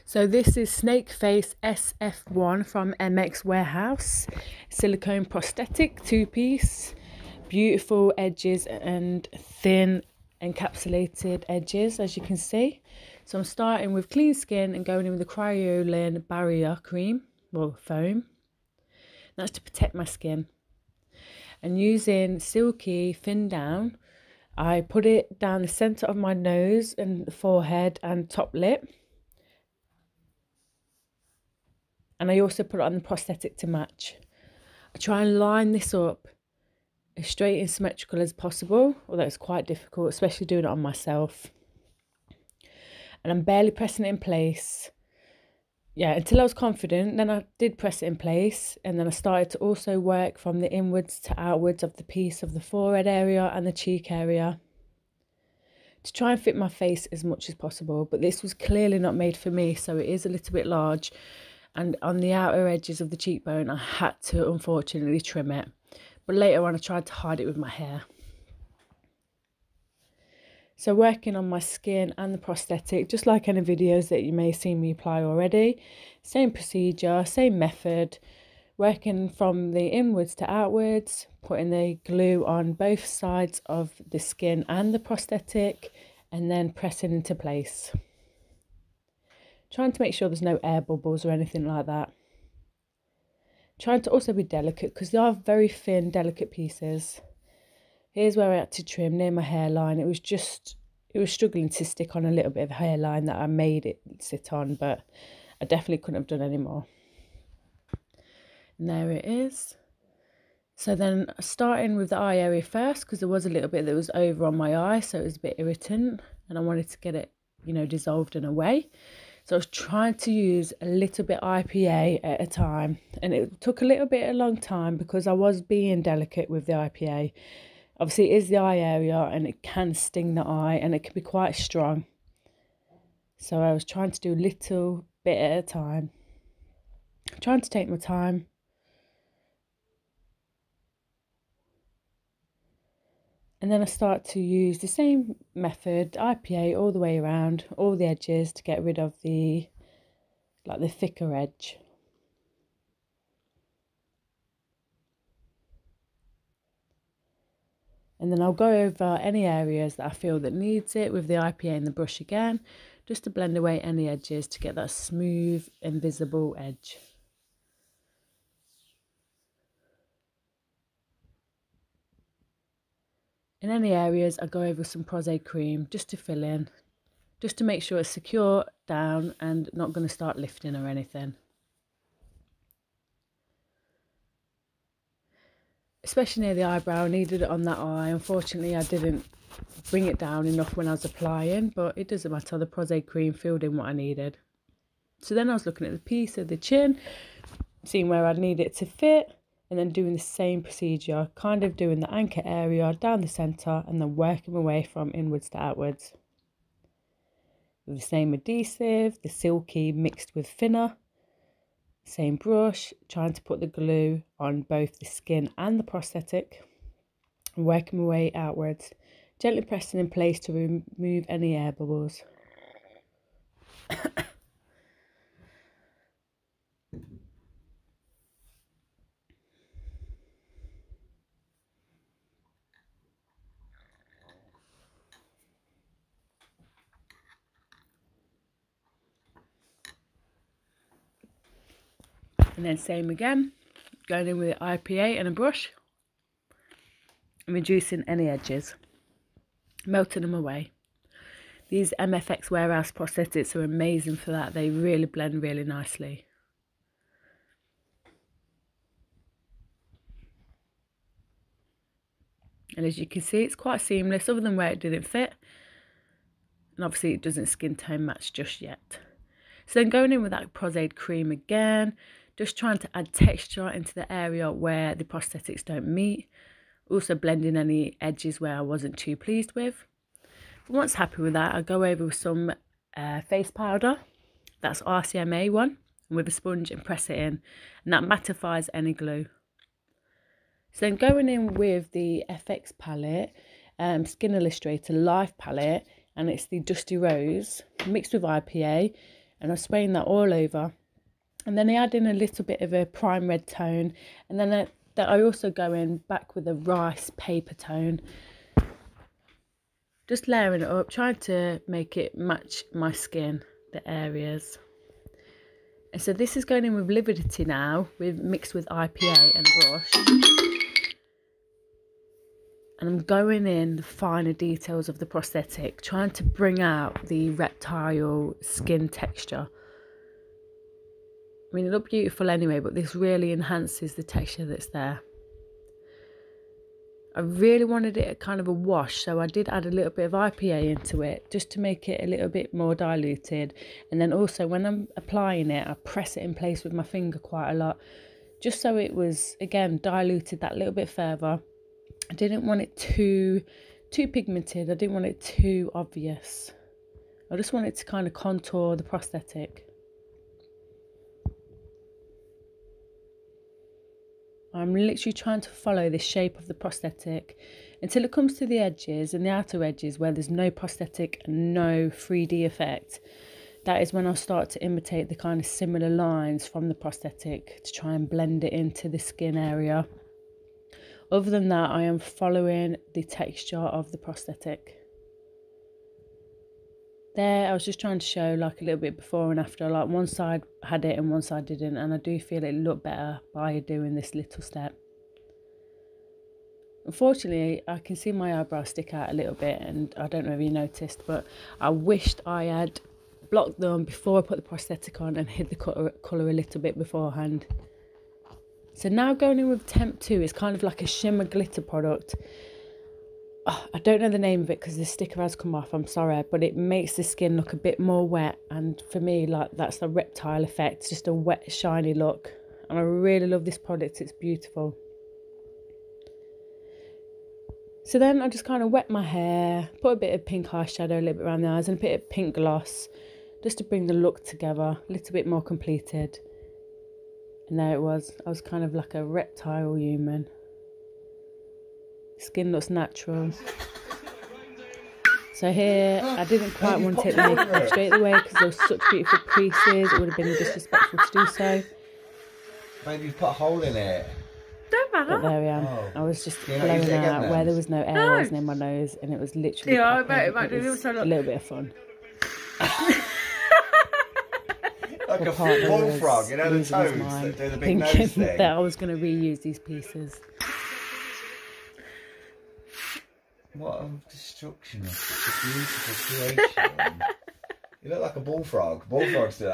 So this is Snake Face sf1 from mfxwarehouse, silicone prosthetic, two-piece, beautiful edges and thin encapsulated edges, as you can see. So I'm starting with clean skin and going in with the Cryolin barrier cream, well, foam. That's to protect my skin. And using silky thin down, I put it down the centre of my nose and the forehead and top lip. And I also put it on the prosthetic to match. I try and line this up as straight and symmetrical as possible, although it's quite difficult, especially doing it on myself. And I'm barely pressing it in place. Yeah, until I was confident, then I did press it in place, and then I started to also work from the inwards to outwards of the piece of the forehead area and the cheek area to try and fit my face as much as possible. But this was clearly not made for me, so it is a little bit large. And on the outer edges of the cheekbone, I had to unfortunately trim it. But later on, I tried to hide it with my hair. So working on my skin and the prosthetic, just like any videos that you may have seen me apply already. Same procedure, same method. Working from the inwards to outwards, putting the glue on both sides of the skin and the prosthetic, and then pressing into place. Trying to make sure there's no air bubbles or anything like that. Trying to also be delicate because they are very thin, delicate pieces. Here's where I had to trim near my hairline. It was struggling to stick on a little bit of hairline that I made it sit on, but I definitely couldn't have done any more. And there it is. So then starting with the eye area first, because there was a little bit that was over on my eye, so it was a bit irritant and I wanted to get it, dissolved in a way. So I was trying to use a little bit IPA at a time, and it took a long time because I was being delicate with the IPA. Obviously it is the eye area and it can sting the eye and it can be quite strong. So I was trying to do a little bit at a time, trying to take my time. And then I start to use the same method, IPA all the way around, all the edges to get rid of the thicker edge. And then I'll go over any areas that I feel that needs it with the IPA and the brush again, just to blend away any edges to get that smooth, invisible edge. In any areas, I go over some prosaide cream just to fill in, just to make sure it's secure down and not going to start lifting or anything. Especially near the eyebrow, I needed it on that eye. Unfortunately, I didn't bring it down enough when I was applying, but it doesn't matter. The prosaide cream filled in what I needed. So then I was looking at the piece of the chin, seeing where I need it to fit, and then doing the same procedure, kind of doing the anchor area down the centre and then working my way from inwards to outwards. With the same adhesive, the silky mixed with thinner, same brush, trying to put the glue on both the skin and the prosthetic, and working my way outwards, gently pressing in place to remove any air bubbles. And then same again, going in with the IPA and a brush and reducing any edges, melting them away. These mfxwarehouse prosthetics are amazing for that. They really blend really nicely. And as you can see, it's quite seamless, other than where it didn't fit. And obviously it doesn't skin tone match just yet. So then going in with that prosaide cream again, just trying to add texture into the area where the prosthetics don't meet. Also blending any edges where I wasn't too pleased with. But once happy with that, I go over with some face powder. That's RCMA one. And with a sponge and press it in. And that mattifies any glue. So then going in with the FX palette, Skin Illustrator Live palette. And it's the Dusty Rose mixed with IPA. and I was spraying that all over. And then I add in a little bit of a prime red tone, and then I also go in back with a rice paper tone, just layering it up, trying to make it match my skin, the areas. And so this is going in with Lividity now, mixed with IPA and a brush. And I'm going in the finer details of the prosthetic, trying to bring out the reptile skin texture. I mean, it looked beautiful anyway, but this really enhances the texture that's there. I really wanted it kind of a wash, so I did add a little bit of IPA into it, just to make it a little bit more diluted. And then also, when I'm applying it, I press it in place with my finger quite a lot, just so it was, again, diluted that little bit further. I didn't want it too pigmented. I didn't want it too obvious. I just wanted to kind of contour the prosthetic. I'm literally trying to follow the shape of the prosthetic until it comes to the edges and the outer edges where there's no prosthetic and no 3D effect. That is when I'll start to imitate the kind of similar lines from the prosthetic to try and blend it into the skin area. Other than that, I am following the texture of the prosthetic. There, I was just trying to show like a little bit before and after, like one side had it and one side didn't, and I do feel it looked better by doing this little step. Unfortunately, I can see my eyebrows stick out a little bit, and I don't know if you noticed, but I wished I had blocked them before I put the prosthetic on and hid the colour a little bit beforehand. So now going in with Temp 2 is kind of like a shimmer glitter product. I don't know the name of it because the sticker has come off, I'm sorry, but it makes the skin look a bit more wet, and for me, like, that's the reptile effect. It's just a wet, shiny look, and I really love this product. It's beautiful. So then I just kind of wet my hair, put a bit of pink eyeshadow, a little bit around the eyes, and a bit of pink gloss, just to bring the look together, a little bit more completed. And there it was. I was kind of like a reptile human. Skin looks natural. So here, I didn't quite want to take the makeup off straight away because there was such beautiful creases. It would have been disrespectful to do so. Maybe you put a hole in it. Don't matter. But there we are. Oh. I was just blowing out where there was no air, wasn't in my nose, and it was literally it was a little bit of fun. Like a bullfrog, you know, the toads that do the big nose thing. That I was going to reuse these pieces. What a destruction of such a beautiful creation. You look like a bullfrog. Bullfrogs do that.